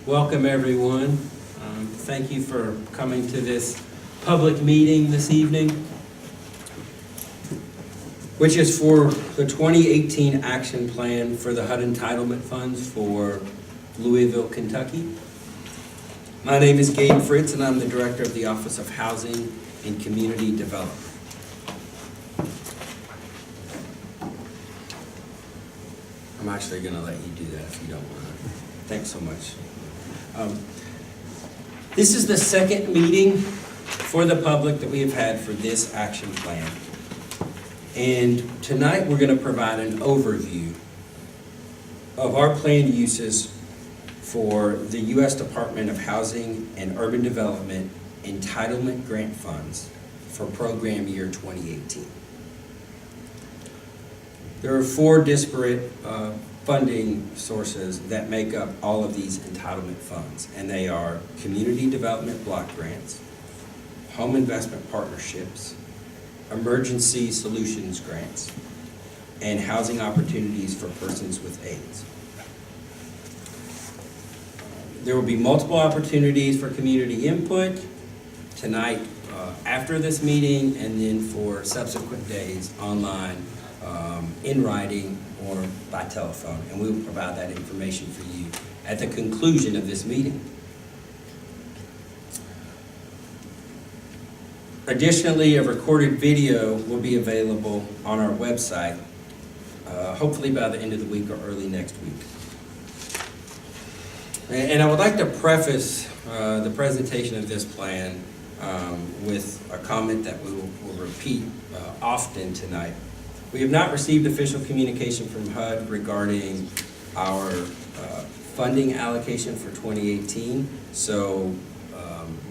Welcome, everyone. Thank you for coming to this public meeting this evening, which is for the 2018 action plan for the HUD entitlement funds for Louisville, Kentucky. My name is Gabe Fritz, and I'm the Director of the Office of Housing and Community Development. I'm actually going to let you do that if you don't want to. Thanks so much. This is the second meeting for the public that we have had for this action plan. And tonight we're going to provide an overview of our planned uses for the U.S. Department of Housing and Urban Development entitlement grant funds for program year 2018. There are four disparate funding sources that make up all of these entitlement funds, and they are community development block grants, home investment partnerships, emergency solutions grants, and housing opportunities for persons with AIDS. There will be multiple opportunities for community input tonight after this meeting, and then for subsequent days online, in writing or by telephone, and we will provide that information for you at the conclusion of this meeting. Additionally, a recorded video will be available on our website, hopefully by the end of the week or early next week. And I would like to preface the presentation of this plan with a comment that we will repeat often tonight. We have not received official communication from HUD regarding our funding allocation for 2018, so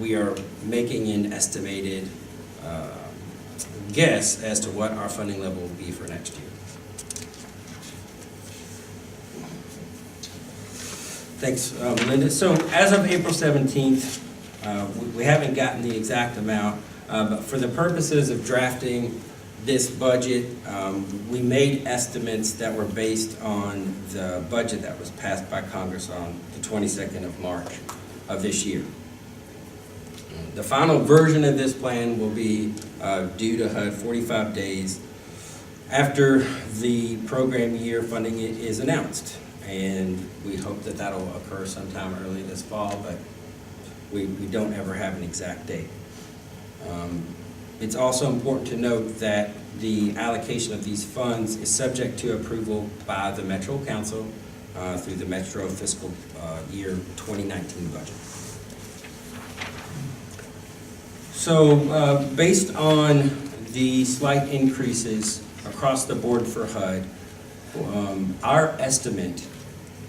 we are making an estimated guess as to what our funding level will be for next year. Thanks, Melinda. So as of April 17th, we haven't gotten the exact amount, but for the purposes of drafting this budget, we made estimates that were based on the budget that was passed by Congress on the 22nd of March of this year. The final version of this plan will be due to HUD 45 days after the program year funding is announced. And we hope that that'll occur sometime early this fall, but we don't ever have an exact date. It's also important to note that the allocation of these funds is subject to approval by the Metro Council through the Metro fiscal year 2019 budget. So based on the slight increases across the board for HUD, our estimate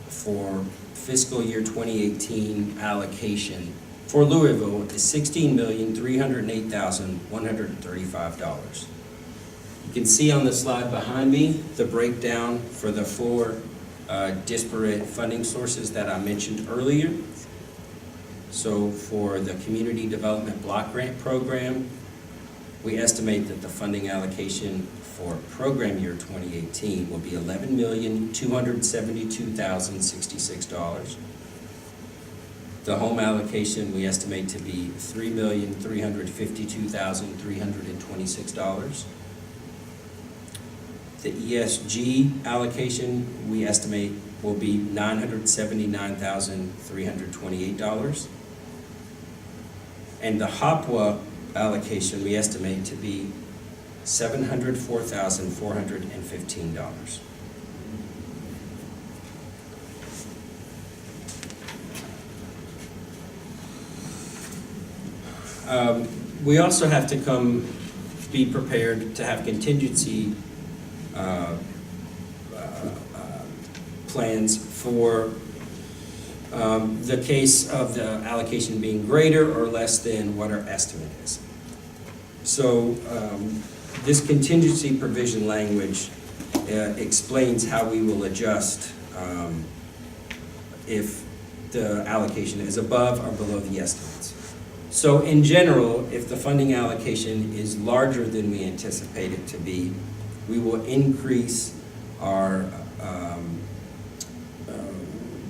for fiscal year 2018 allocation for Louisville is $16,308,135. You can see on the slide behind me the breakdown for the four disparate funding sources that I mentioned earlier. So for the Community Development Block Grant Program, we estimate that the funding allocation for program year 2018 will be $11,272,066. The home allocation we estimate to be $3,352,326. The ESG allocation we estimate will be $979,328. And the HOPWA allocation we estimate to be $704,415. We also have to be prepared to have contingency plans for the case of the allocation being greater or less than what our estimate is. So this contingency provision language explains how we will adjust if the allocation is above or below the estimates. So in general, if the funding allocation is larger than we anticipate it to be, we will increase our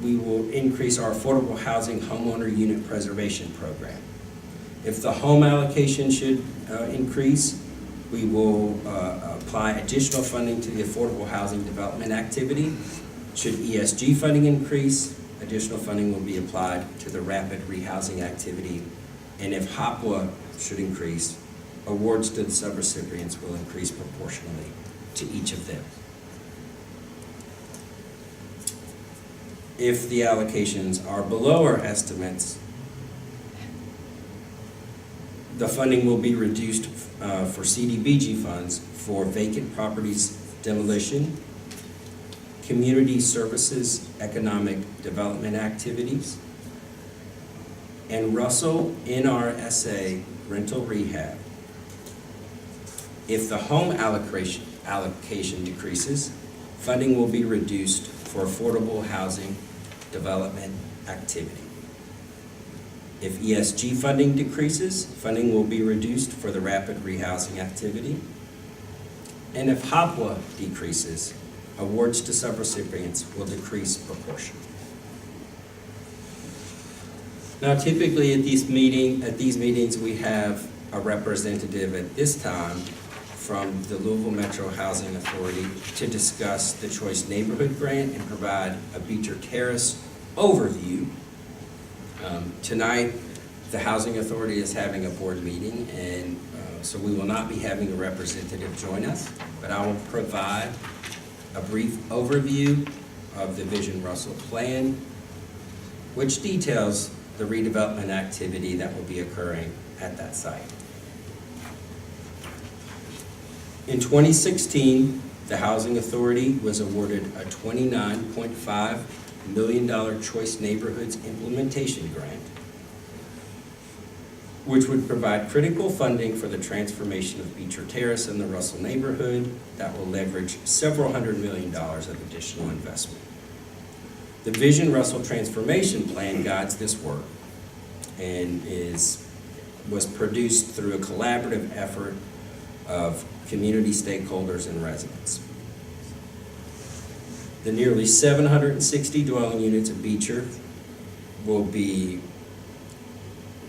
we will increase our affordable housing homeowner unit preservation program. If the home allocation should increase, we will apply additional funding to the affordable housing development activity. Should ESG funding increase, additional funding will be applied to the rapid rehousing activity. And if HOPWA should increase, awards to the subrecipients will increase proportionally to each of them. If the allocations are below our estimates, the funding will be reduced for CDBG funds for vacant properties demolition, community services, economic development activities, and Russell NRSA rental rehab. If the home allocation decreases, funding will be reduced for affordable housing development activity. If ESG funding decreases, funding will be reduced for the rapid rehousing activity. And if HOPWA decreases, awards to subrecipients will decrease proportionally. Now, typically at these meetings, we have a representative at this time from the Louisville Metro Housing Authority to discuss the Choice Neighborhood Grant and provide a Beecher Terrace overview. Tonight, the Housing Authority is having a board meeting, and so we will not be having a representative join us, but I will provide a brief overview of the Vision Russell plan, which details the redevelopment activity that will be occurring at that site. In 2016, the Housing Authority was awarded a $29.5 million Choice Neighborhoods Implementation Grant, which would provide critical funding for the transformation of Beecher Terrace and the Russell neighborhood that will leverage several $100 million of additional investment. The Vision Russell Transformation Plan guides this work and was produced through a collaborative effort of community stakeholders and residents. The nearly 760 dwelling units of Beecher will be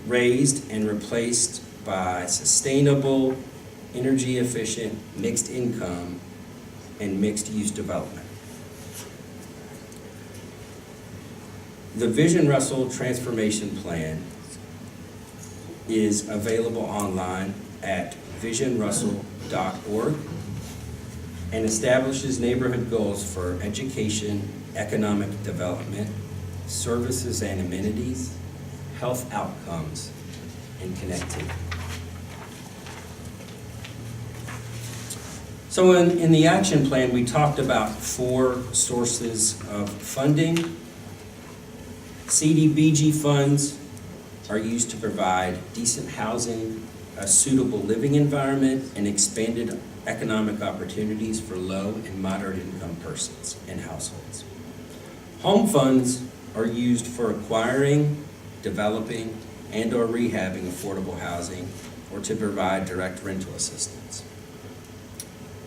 raised and replaced by sustainable, energy efficient, mixed income, and mixed use development. The Vision Russell Transformation Plan is available online at visionrussell.org and establishes neighborhood goals for education, economic development, services and amenities, health outcomes, and connectivity. So in the action plan, we talked about 4 sources of funding. CDBG funds are used to provide decent housing, a suitable living environment, and expanded economic opportunities for low and moderate income persons and households. Home funds are used for acquiring, developing, and/or rehabbing affordable housing or to provide direct rental assistance.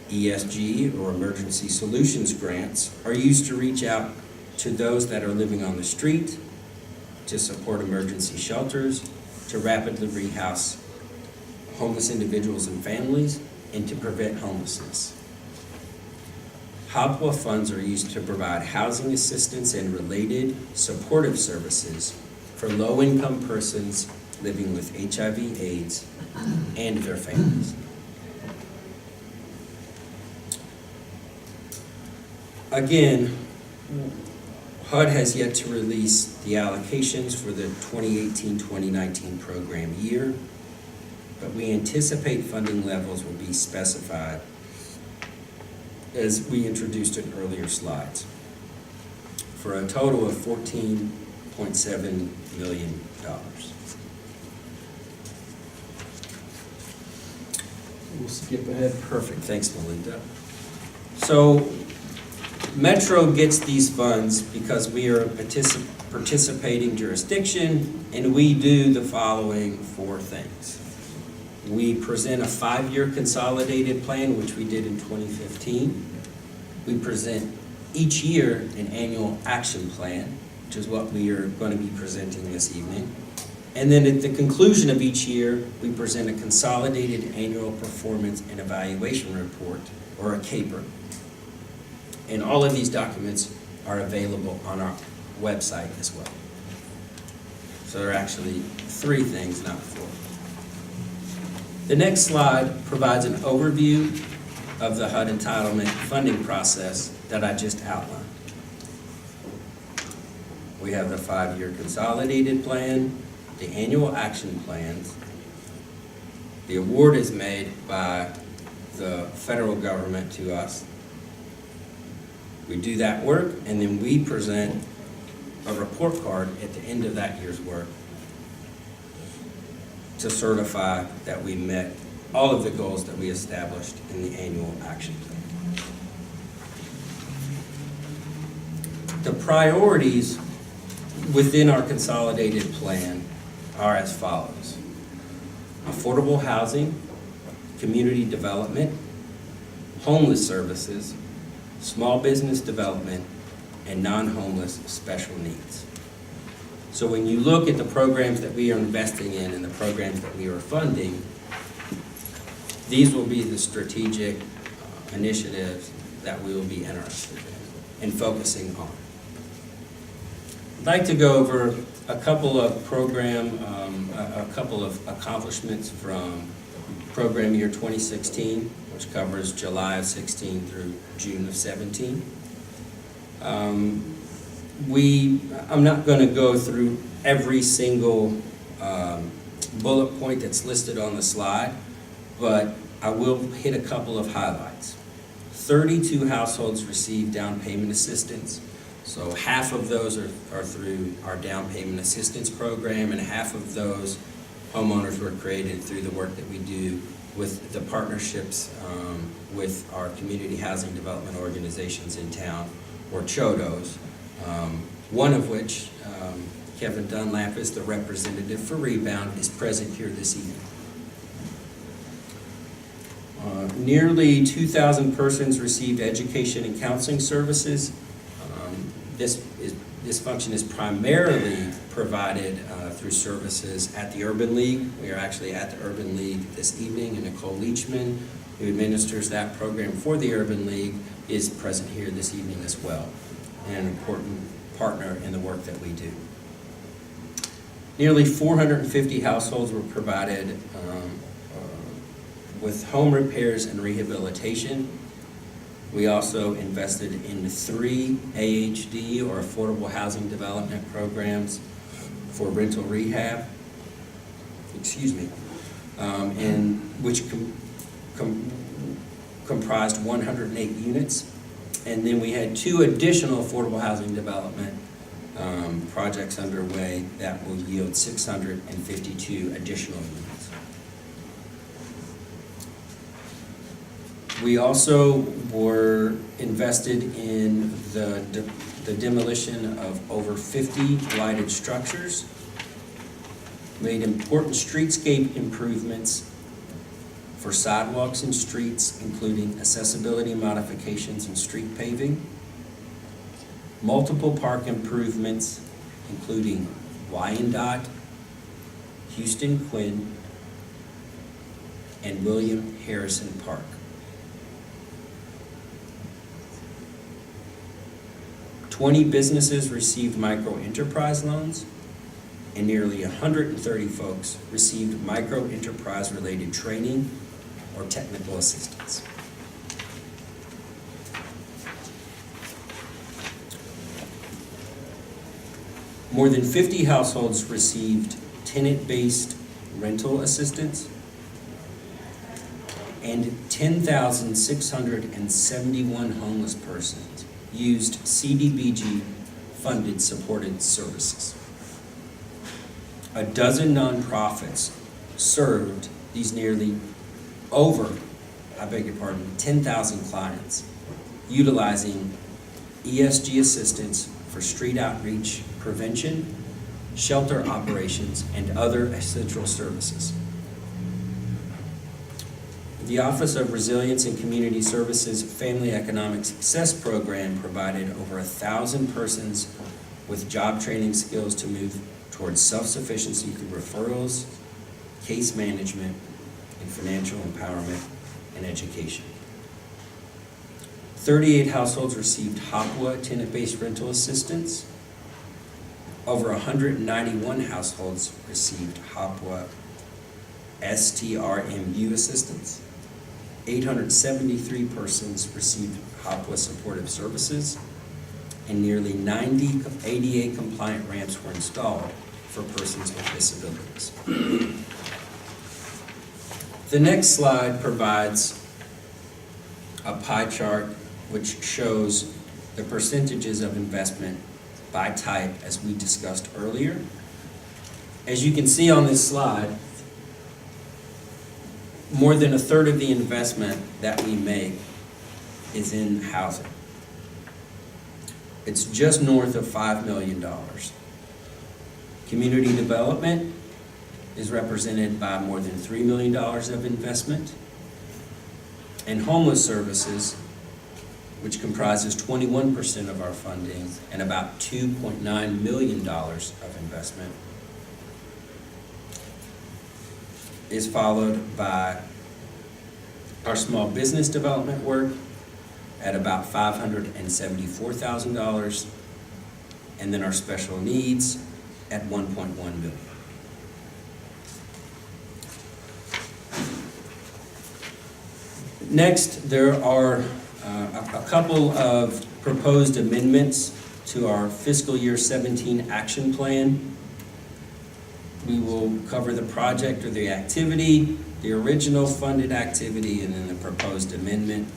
ESG, or Emergency Solutions Grants, are used to reach out to those that are living on the street, to support emergency shelters, to rapidly rehouse homeless individuals and families, and to prevent homelessness. HOPWA funds are used to provide housing assistance and related supportive services for low-income persons living with HIV/AIDS and their families. Again, HUD has yet to release the allocations for the 2018-2019 program year, but we anticipate funding levels will be specified as we introduced in earlier slides, for a total of $14.7 million. We'll skip ahead. Perfect, thanks Melinda. So Metro gets these funds because we are a participating jurisdiction, and we do the following 4 things. We present a 5-year consolidated plan, which we did in 2015. We present each year an annual action plan, which is what we are going to be presenting this evening. And then at the conclusion of each year, we present a consolidated annual performance and evaluation report, or a CAPR. And all of these documents are available on our website as well. So there are actually 3 things, not 4. The next slide provides an overview of the HUD entitlement funding process that I just outlined. We have the 5-year consolidated plan, the annual action plans. The award is made by the federal government to us. We do that work, and then we present a report card at the end of that year's work to certify that we met all of the goals that we established in the annual action plan. The priorities within our consolidated plan are as follows: affordable housing, community development, homeless services, small business development, and non-homeless special needs. So when you look at the programs that we are investing in and the programs that we are funding, these will be the strategic initiatives that we will be interested in and focusing on. I'd like to go over a couple of a couple of accomplishments from program year 2016, which covers July of 16 through June of 17. I'm not going to go through every single bullet point that's listed on the slide, but I will hit a couple of highlights. 32 households received down payment assistance. So half of those are through our down payment assistance program, and half of those homeowners were created through the work that we do with the partnerships with our community housing development organizations in town, or CHODOs, one of which, Kevin Dunlap, is the representative for Rebound, is present here this evening. Nearly 2,000 persons received education and counseling services. This function is primarily provided through services at the Urban League. We are actually at the Urban League this evening, and Nicole Leachman, who administers that program for the Urban League, is present here this evening as well, and an important partner in the work that we do. Nearly 450 households were provided with home repairs and rehabilitation. We also invested in 3 AHD, or affordable housing development programs, for rental rehab, and which comprised 108 units. And then we had 2 additional affordable housing development projects underway that will yield 652 additional units. We also were invested in the demolition of over 50 blighted structures, made important streetscape improvements for sidewalks and streets, including accessibility modifications and street paving, multiple park improvements, including Wyandotte, Houston Quinn, and William Harrison Park. $20 businesses received micro-enterprise loans, and nearly 130 folks received micro-enterprise related training or technical assistance. More than 50 households received tenant-based rental assistance, and 10,671 homeless persons used CDBG-funded supported services. A dozen nonprofits served these nearly 10,000 clients, utilizing ESG assistance for street outreach, prevention, shelter operations, and other essential services. The Office of Resilience and Community Services Family Economic Success Program provided over 1,000 persons with job training skills to move towards self-sufficiency through referrals, case management, and financial empowerment and education. 38 households received HOPWA tenant-based rental assistance. Over 191 households received HOPWA STRMU assistance. 873 persons received HOPWA supportive services, and nearly 90 ADA compliant ramps were installed for persons with disabilities. The next slide provides a pie chart which shows the percentages of investment by type as we discussed earlier. As you can see on this slide, more than a third of the investment that we make is in housing. It's just north of $5 million. Community development is represented by more than $3 million of investment. And homeless services, which comprises 21% of our funding and about $2.9 million of investment, is followed by our small business development work at about $574,000, and then our special needs at $1.1 million. Next, there are a couple of proposed amendments to our fiscal year 17 action plan. We will cover the project or the activity, the original funded activity, and then the proposed amendment.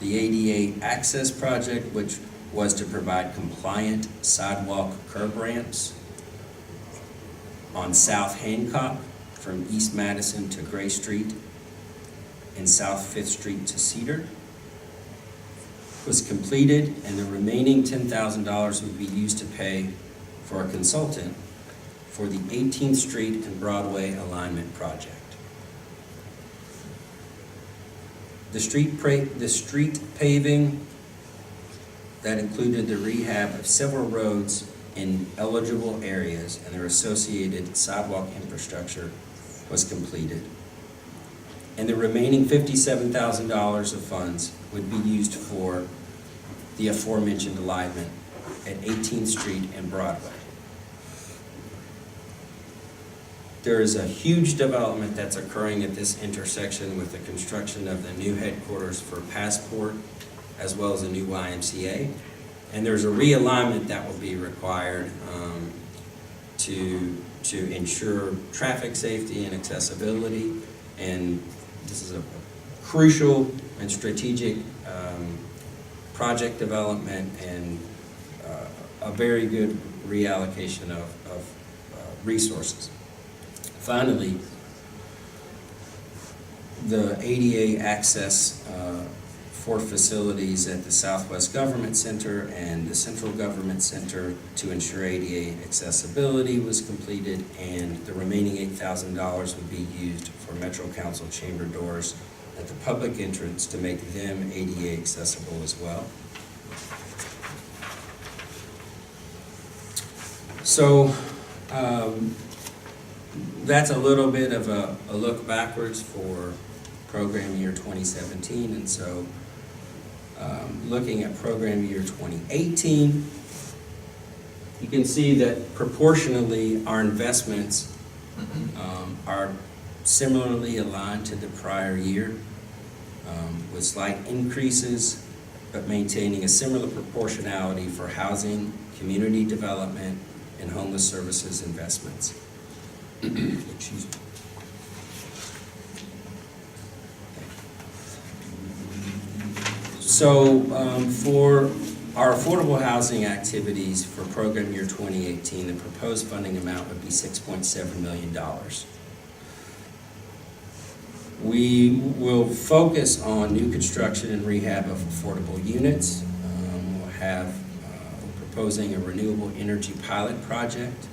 The ADA access project, which was to provide compliant sidewalk curb ramps on South Hancock from East Madison to Gray Street and South Fifth Street to Cedar, was completed, and the remaining $10,000 would be used to pay for a consultant for the 18th Street and Broadway alignment project. The street paving that included the rehab of several roads in eligible areas and their associated sidewalk infrastructure was completed. And the remaining $57,000 of funds would be used for the aforementioned alignment at 18th Street and Broadway. There is a huge development that's occurring at this intersection with the construction of the new headquarters for Passport, as well as a new YMCA. And there's a realignment that will be required to ensure traffic safety and accessibility. And this is a crucial and strategic project development and a very good reallocation of resources. Finally, the ADA access for facilities at the Southwest Government Center and the Central Government Center to ensure ADA accessibility was completed, and the remaining $8,000 would be used for Metro Council chamber doors at the public entrance to make them ADA accessible as well. So that's a little bit of a look backwards for program year 2017, and so looking at program year 2018, you can see that proportionally our investments are similarly aligned to the prior year, with slight increases, but maintaining a similar proportionality for housing, community development, and homeless services investments. Excuse me. So for our affordable housing activities for program year 2018, the proposed funding amount would be $6.7 million. We will focus on new construction and rehab of affordable units. We're proposing a renewable energy pilot project.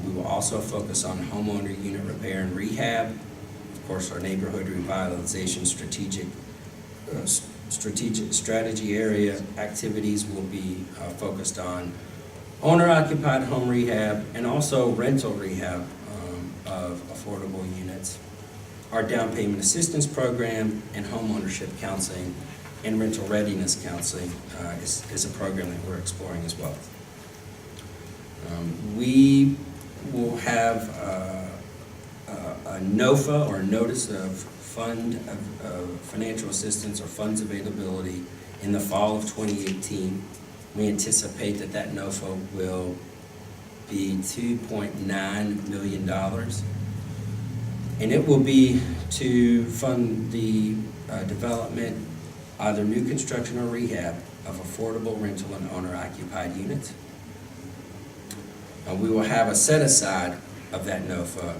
We will also focus on homeowner unit repair and rehab. Of course, our neighborhood revitalization strategic strategy area activities will be focused on owner-occupied home rehab and also rental rehab of affordable units. Our down payment assistance program and home ownership counseling and rental readiness counseling is a program that we're exploring as well. We will have a NOFA, or Notice of Financial Assistance or Funds Availability, in the fall of 2018. We anticipate that NOFA will be $2.9 million. And it will be to fund the development, either new construction or rehab, of affordable rental and owner-occupied units. We will have a set-aside of that NOFA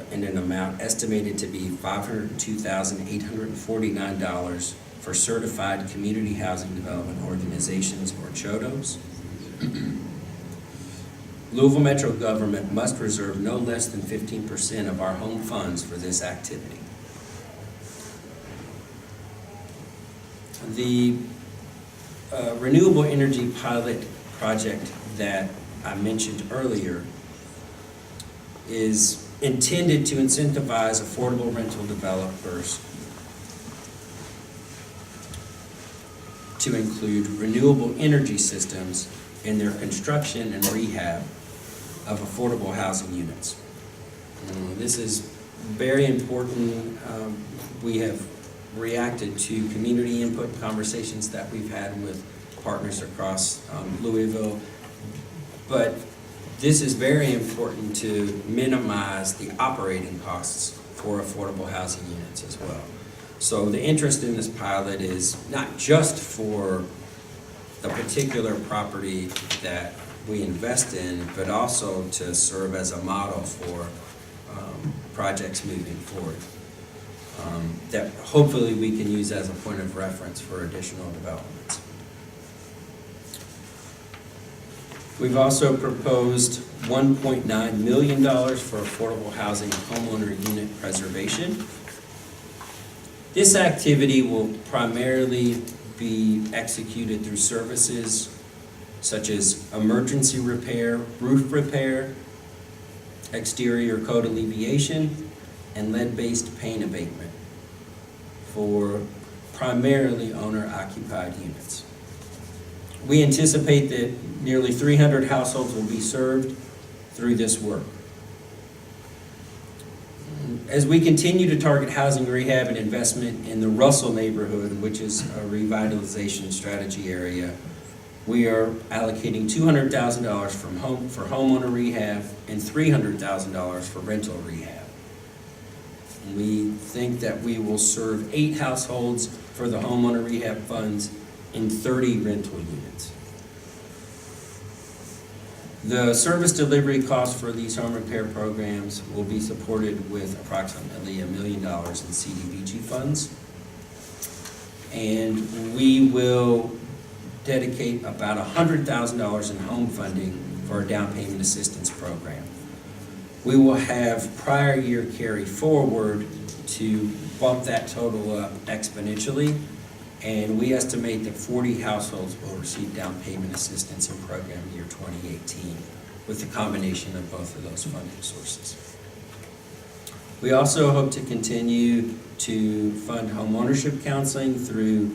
in an amount estimated to be $502,849 for certified community housing development organizations, or CHODOs. Louisville Metro government must reserve no less than 15% of our home funds for this activity. The renewable energy pilot project that I mentioned earlier is intended to incentivize affordable rental developers to include renewable energy systems in their construction and rehab of affordable housing units. This is very important. We have reacted to community input conversations that we've had with partners across Louisville, but this is very important to minimize the operating costs for affordable housing units as well. So the interest in this pilot is not just for the particular property that we invest in, but also to serve as a model for projects moving forward that hopefully we can use as a point of reference for additional developments. We've also proposed $1.9 million for affordable housing homeowner unit preservation. This activity will primarily be executed through services such as emergency repair, roof repair, exterior coat alleviation, and lead-based paint abatement for primarily owner-occupied units. We anticipate that nearly 300 households will be served through this work. As we continue to target housing rehab and investment in the Russell neighborhood, which is a revitalization strategy area, we are allocating $200,000 for homeowner rehab and $300,000 for rental rehab. We think that we will serve 8 households for the homeowner rehab funds and 30 rental units. The service delivery costs for these home repair programs will be supported with approximately $1 million in CDBG funds. And we will dedicate about $100,000 in home funding for our down payment assistance program. We will have prior year carry forward to bump that total up exponentially, and we estimate that 40 households will receive down payment assistance in program year 2018 with the combination of both of those funding sources. We also hope to continue to fund home ownership counseling through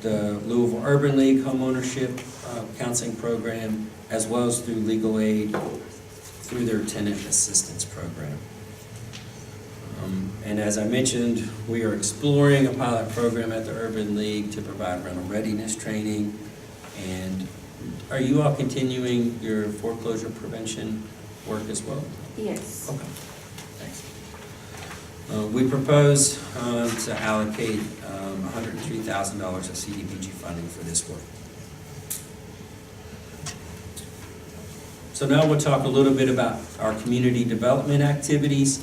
the Louisville Urban League home ownership counseling program, as well as through legal aid through their tenant assistance program. And as I mentioned, we are exploring a pilot program at the Urban League to provide rental readiness training. And are you all continuing your foreclosure prevention work as well? Yes. Okay, thanks. We propose to allocate $103,000 of CDBG funding for this work. So now we'll talk a little bit about our community development activities.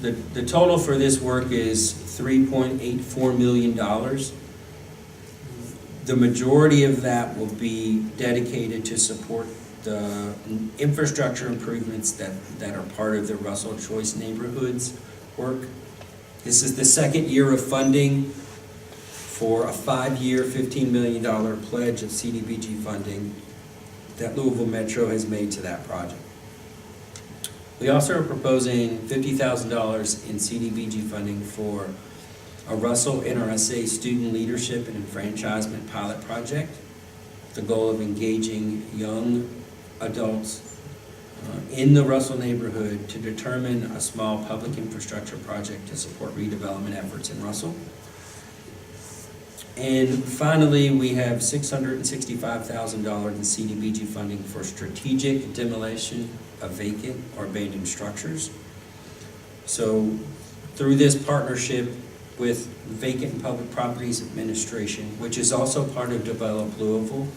The total for this work is $3.84 million. The majority of that will be dedicated to support the infrastructure improvements that are part of the Russell Choice Neighborhoods work. This is the second year of funding for a 5-year, $15 million pledge of CDBG funding that Louisville Metro has made to that project. We also are proposing $50,000 in CDBG funding for a Russell NRSA student leadership and enfranchisement pilot project, the goal of engaging young adults in the Russell neighborhood to determine a small public infrastructure project to support redevelopment efforts in Russell. And finally, we have $665,000 in CDBG funding for strategic demolition of vacant or abandoned structures. So through this partnership with Vacant and Public Properties Administration, which is also part of Develop Louisville,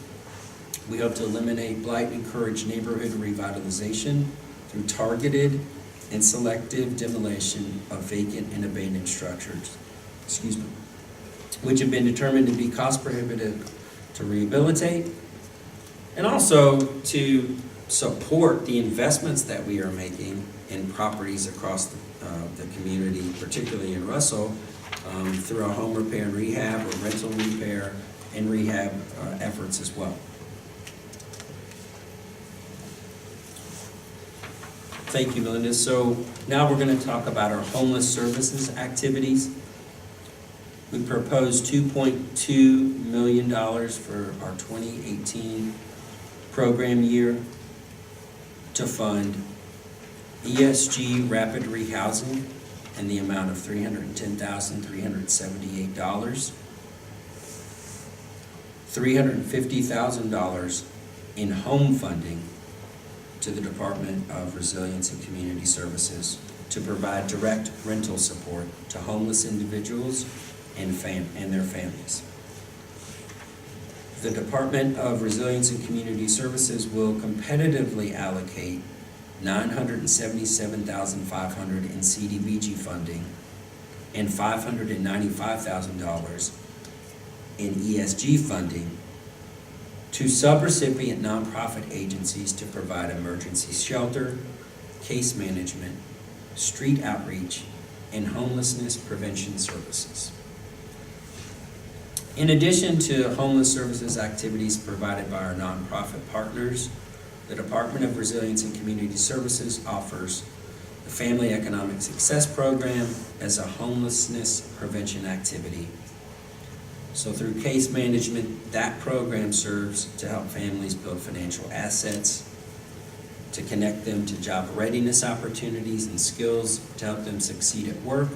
we hope to eliminate blight and encourage neighborhood revitalization through targeted and selective demolition of vacant and abandoned structures, which have been determined to be cost prohibitive to rehabilitate, and also to support the investments that we are making in properties across the community, particularly in Russell, through our home repair and rehab or rental repair and rehab efforts as well. Thank you, Melinda. So now we're going to talk about our homeless services activities. We proposed $2.2 million for our 2018 program year to fund ESG rapid rehousing in the amount of $310,378, $350,000 in home funding to the Department of Resilience and Community Services to provide direct rental support to homeless individuals and their families. The Department of Resilience and Community Services will competitively allocate $977,500 in CDBG funding and $595,000 in ESG funding to subrecipient nonprofit agencies to provide emergency shelter, case management, street outreach, and homelessness prevention services. In addition to homeless services activities provided by our nonprofit partners, the Department of Resilience and Community Services offers the Family Economic Success Program as a homelessness prevention activity. So through case management, that program serves to help families build financial assets, to connect them to job readiness opportunities and skills to help them succeed at work,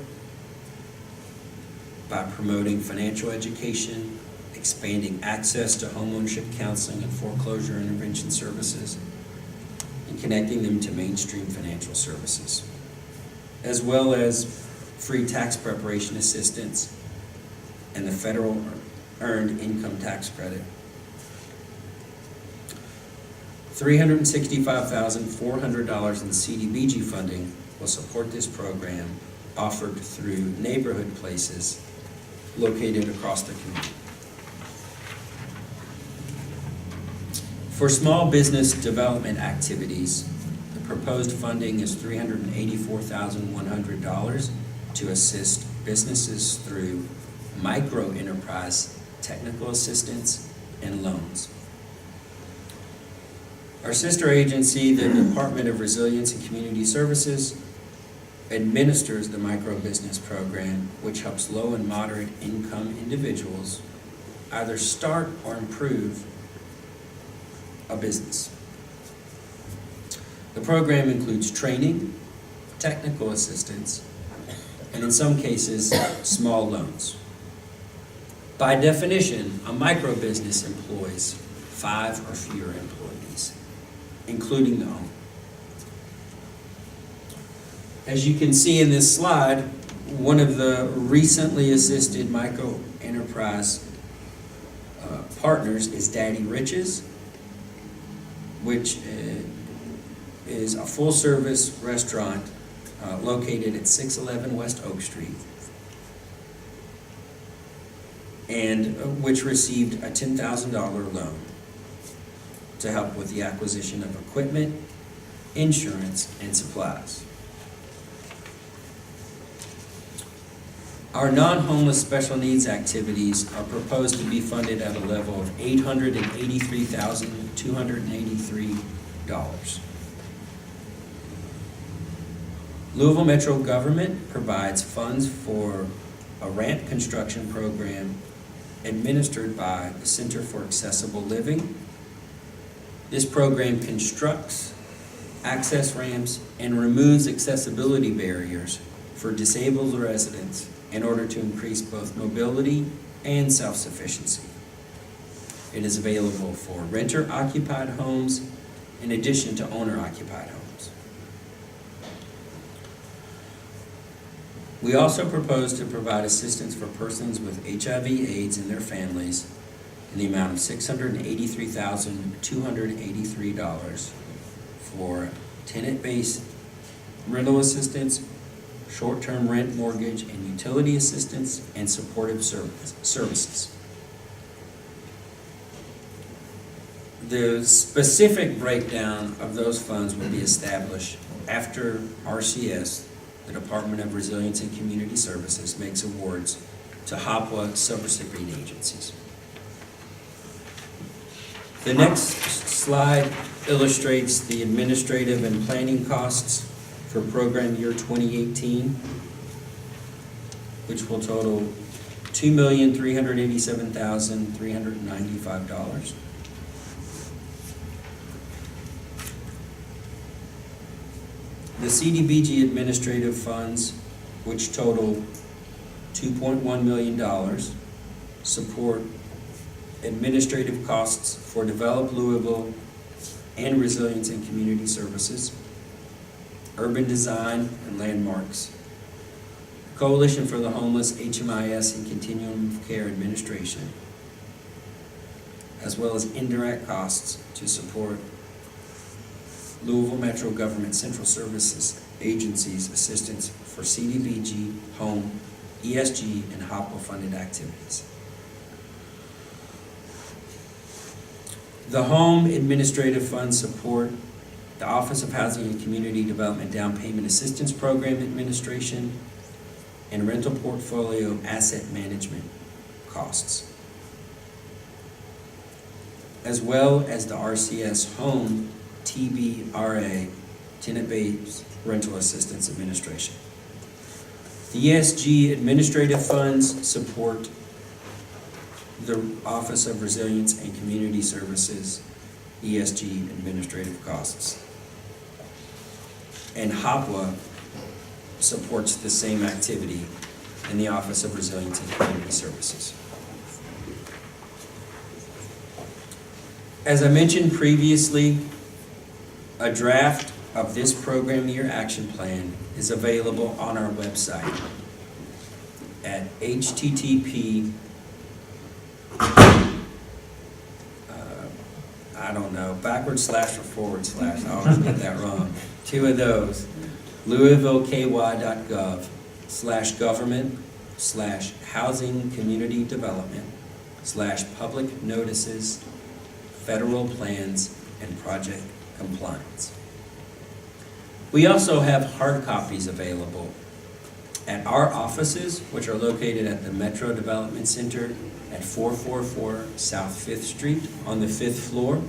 by promoting financial education, expanding access to homeownership counseling and foreclosure intervention services, and connecting them to mainstream financial services, as well as free tax preparation assistance and the federal earned income tax credit. $365,400 in CDBG funding will support this program offered through neighborhood places located across the community. For small business development activities, the proposed funding is $384,100 to assist businesses through micro enterprise technical assistance and loans. Our sister agency, the Department of Resilience and Community Services, administers the micro business program, which helps low and moderate income individuals either start or improve a business. The program includes training, technical assistance, and in some cases, small loans. By definition, a micro business employs 5 or fewer employees, including the owner. As you can see in this slide, one of the recently assisted micro enterprise partners is Daddy Rich's, which is a full-service restaurant located at 611 West Oak Street, and which received a $10,000 loan to help with the acquisition of equipment, insurance, and supplies. Our non-homeless special needs activities are proposed to be funded at a level of $883,283. Louisville Metro Government provides funds for a ramp construction program administered by the Center for Accessible Living. This program constructs access ramps and removes accessibility barriers for disabled residents in order to increase both mobility and self-sufficiency. It is available for renter-occupied homes in addition to owner-occupied homes. We also propose to provide assistance for persons with HIV/AIDS and their families in the amount of $683,283 for tenant-based rental assistance, short-term rent mortgage, and utility assistance and supportive services. The specific breakdown of those funds will be established after RCS, the Department of Resilience and Community Services, makes awards to HOPWA subrecipient agencies. The next slide illustrates the administrative and planning costs for program year 2018, which will total $2,387,395. The CDBG administrative funds, which total $2.1 million, support administrative costs for Develop Louisville and Resilience and Community Services, Urban Design and Landmarks, Coalition for the Homeless, HMIS, and Continuum of Care Administration, as well as indirect costs to support Louisville Metro Government Central Services Agencies assistance for CDBG, home, ESG, and HOPWA funded activities. The home administrative funds support the Office of Housing and Community Development Down Payment Assistance Program Administration and rental portfolio asset management costs, as well as the RCS Home TBRA, Tenant-Based Rental Assistance Administration. The ESG administrative funds support the Office of Resilience and Community Services, ESG administrative costs. And HOPWA supports the same activity in the Office of Resilience and Community Services. As I mentioned previously, a draft of this program year action plan is available on our website at http // I always get that wrong. Two of those. LouisvilleKY.gov/government/housing community development/public notices, federal plans, and project compliance. We also have hard copies available at our offices, which are located at the Metro Development Center at 444 South 5th Street on the 5th floor.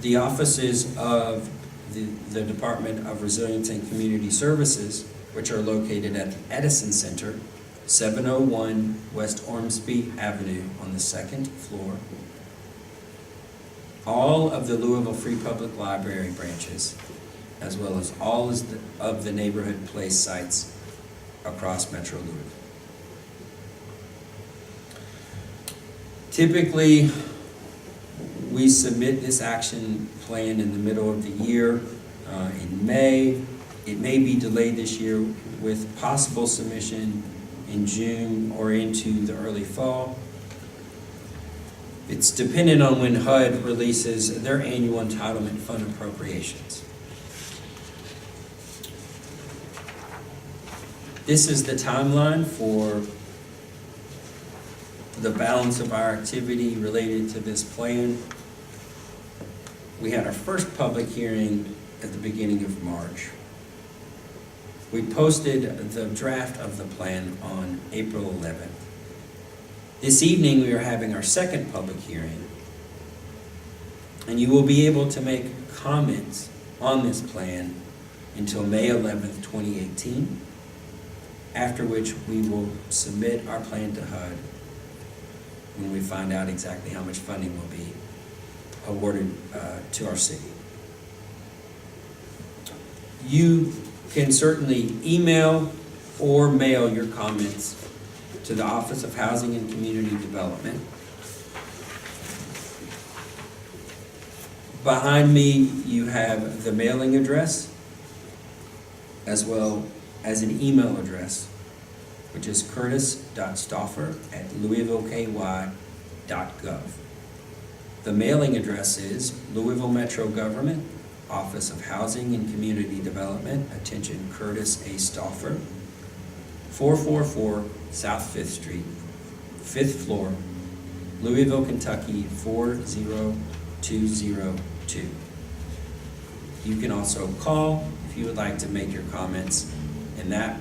The offices of the Department of Resilience and Community Services, which are located at the Edison Center, 701 West Ormsby Avenue on the 2nd floor. All of the Louisville Free Public Library branches, as well as all of the neighborhood place sites across Metro Louisville. Typically, we submit this action plan in the middle of the year in May. It may be delayed this year with possible submission in June or into the early fall. It's dependent on when HUD releases their annual entitlement fund appropriations. This is the timeline for the balance of our activity related to this plan. We had our first public hearing at the beginning of March. We posted the draft of the plan on April 11th. This evening, we are having our second public hearing, and you will be able to make comments on this plan until May 11th, 2018, after which we will submit our plan to HUD when we find out exactly how much funding will be awarded to our city. You can certainly email or mail your comments to the Office of Housing and Community Development. Behind me, you have the mailing address as well as an email address, which is curtis.stauffer@louisvilleky.gov. The mailing address is Louisville Metro Government, Office of Housing and Community Development, attention Curtis A. Stauffer, 444 South 5th Street, 5th floor, Louisville, Kentucky 40202. You can also call if you would like to make your comments in that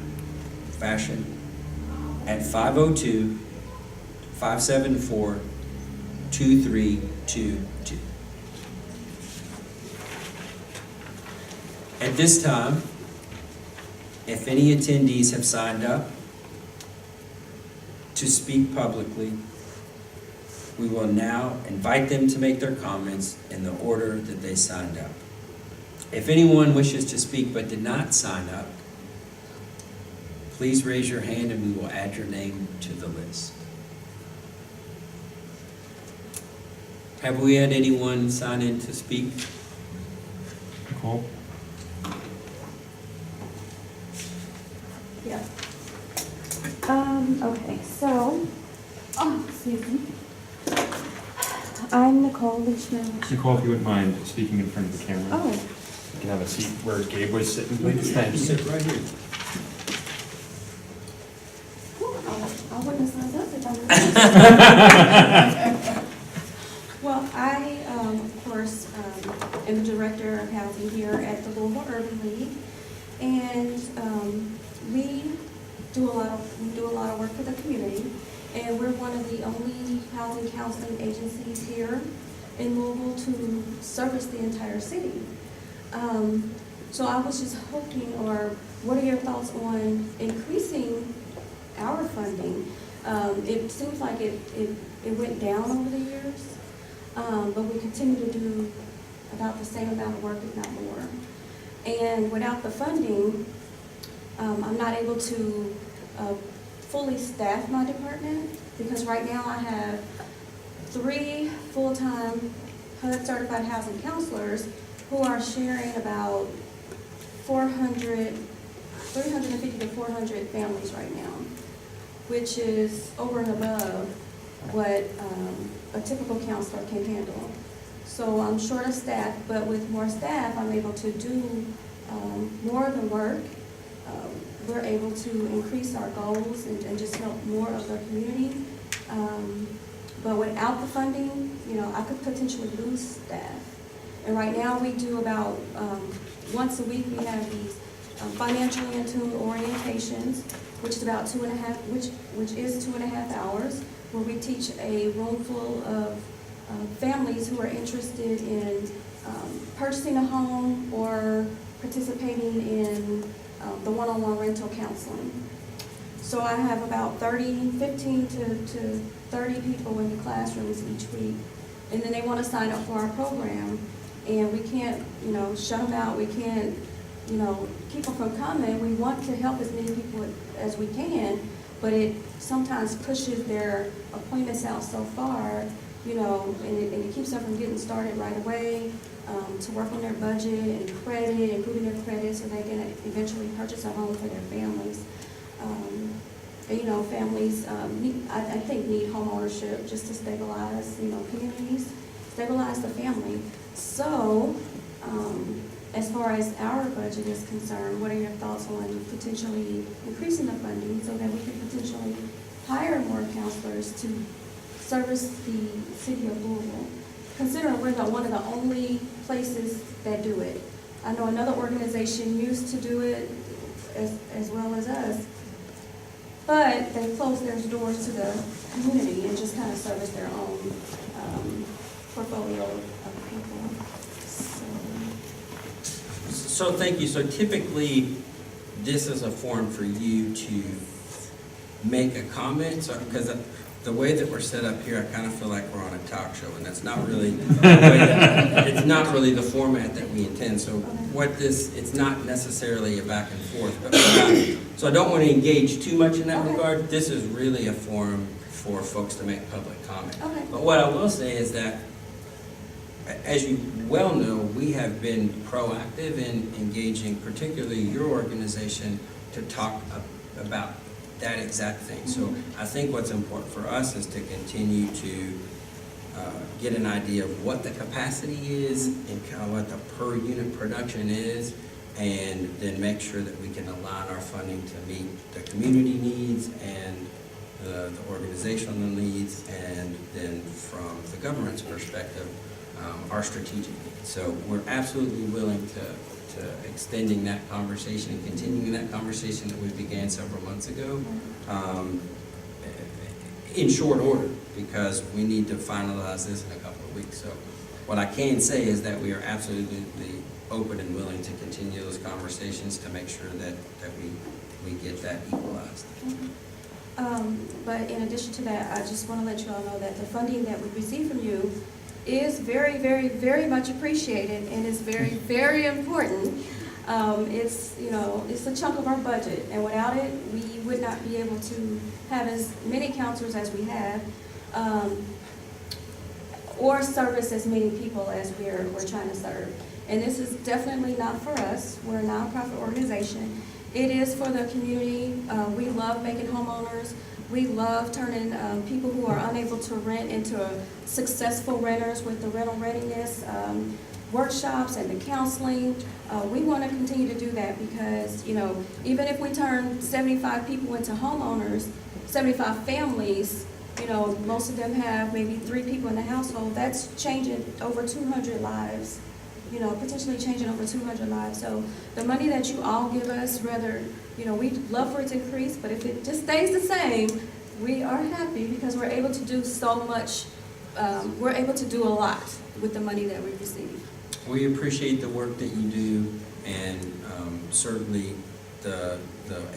fashion at 502-574-2322. At this time, if any attendees have signed up to speak publicly, we will now invite them to make their comments in the order that they signed up. If anyone wishes to speak but did not sign up, please raise your hand and we will add your name to the list. Have we had anyone sign in to speak? Nicole? Yeah. Okay, so, excuse me. I'm Nicole Leishman. Nicole, if you wouldn't mind speaking in front of the camera. Oh, You can have a seat where Gabe was sitting, please. Thank you. Sit right here. I wouldn't have signed up if I were. Well, I, of course, am the director of housing here at the Louisville Urban League. And we do a lot of work for the community. And we're one of the only housing counseling agencies here in Louisville to service the entire city. So I was just hoping, or what are your thoughts on increasing our funding? It seems like it went down over the years, but we continue to do about the same amount of work, if not more. And without the funding, I'm not able to fully staff my department, because right now I have 3 full-time HUD certified housing counselors who are sharing about 350 to 400 families right now, which is over and above what a typical counselor can handle. So I'm short of staff, but with more staff, I'm able to do more of the work. We're able to increase our goals and just help more of the community. But without the funding, I could potentially lose staff. And right now we do about once a week we have these financially in tune orientations, which is about 2.5 hours, where we teach a room full of families who are interested in purchasing a home or participating in the one-on-one rental counseling. So I have about 15 to 30 people in the classrooms each week, and then they want to sign up for our program, and we can't, shut them out. We can't, keep them from coming. We want to help as many people as we can, but it sometimes pushes their appointments out so far, and it keeps them from getting started right away, to work on their budget and credit, improving their credit so they can eventually purchase a home for their families. Families, I think, need home ownership just to stabilize, communities, stabilize the family. So, as far as our budget is concerned, what are your thoughts on potentially increasing the funding so that we can potentially hire more counselors to service the city of Louisville, considering we're one of the only places that do it? I know another organization used to do it as well as us. But they closed their doors to the community and just kind of service their own portfolio of people. So thank you. So typically, this is a forum for you to make a comment, so, because the way that we're set up here, I kind of feel like we're on a talk show, and that's not really the way that, it's not really the format that we intend. So it's not necessarily a back and forth, but so I don't want to engage too much in that Okay. regard. This is really a forum for folks to make public comment. Okay. But what I will say is that, as you well know, we have been proactive in engaging, particularly your organization, to talk about that exact thing. So I think what's important for us is to continue to get an idea of what the capacity is and kind of what the per unit production is, and then make sure that we can align our funding to meet the community needs and the organizational needs, and then from the government's perspective, our strategic needs. So we're absolutely willing to extending that conversation and continuing that conversation that we began several months ago in short order, because we need to finalize this in a couple of weeks. So what I can say is that we are absolutely open and willing to continue those conversations to make sure that we get that equalized. But in addition to that, I just want to let you all know that the funding that we receive from you is very, very, very much appreciated and is very, very important. It's, you know, it's a chunk of our budget, and without it, we would not be able to have as many counselors as we have, or service as many people as we're trying to serve. And this is definitely not for us. We're a nonprofit organization. It is for the community. We love making homeowners. We love turning people who are unable to rent into successful renters with the rental readiness workshops and the counseling. We want to continue to do that because, you know, even if we turn 75 people into homeowners, 75 families, you know, most of them have maybe 3 people in the household. That's changing over 200 lives. You know, potentially changing over 200 lives. So the money that you all give us, rather, you know, we'd love for it to increase, but if it just stays the same, we are happy because we're able to do so much, we're able to do a lot with the money that we receive. We appreciate the work that you do, and certainly the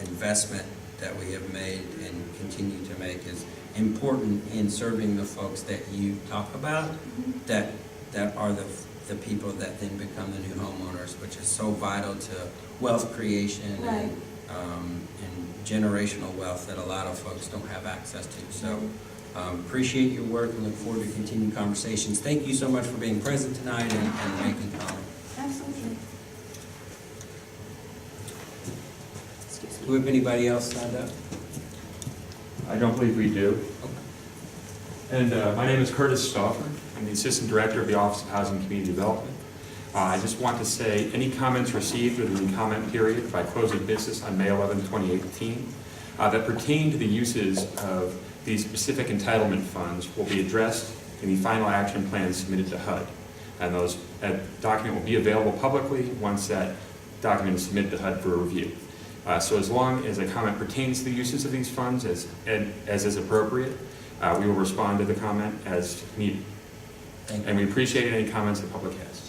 investment that we have made and continue to make is important in serving the folks that you talk about, that are the people that then become the new homeowners, which is so vital to wealth creation. Right. And generational wealth that a lot of folks don't have access to. So appreciate your work and look forward to continued conversations. Thank you so much for being present tonight and making comment. Absolutely. Do we have anybody else signed up? I don't believe we do. And my name is Curtis Stauffer. I'm the Assistant Director of the Office of Housing and Community Development. I just want to say any comments received within the comment period by close of business on May 11, 2018, that pertain to the uses of these specific entitlement funds will be addressed in the final action plan submitted to HUD. And that document will be available publicly once that document is submitted to HUD for review. So as long as a comment pertains to the uses of these funds as is appropriate, we will respond to the comment as needed. And we appreciate any comments the public has.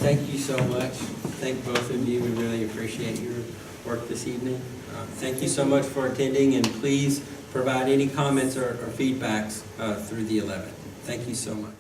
Thank you so much. Thank both of you. We really appreciate your work this evening. Thank you so much for attending, and please provide any comments or feedbacks through the 11th. Thank you so much.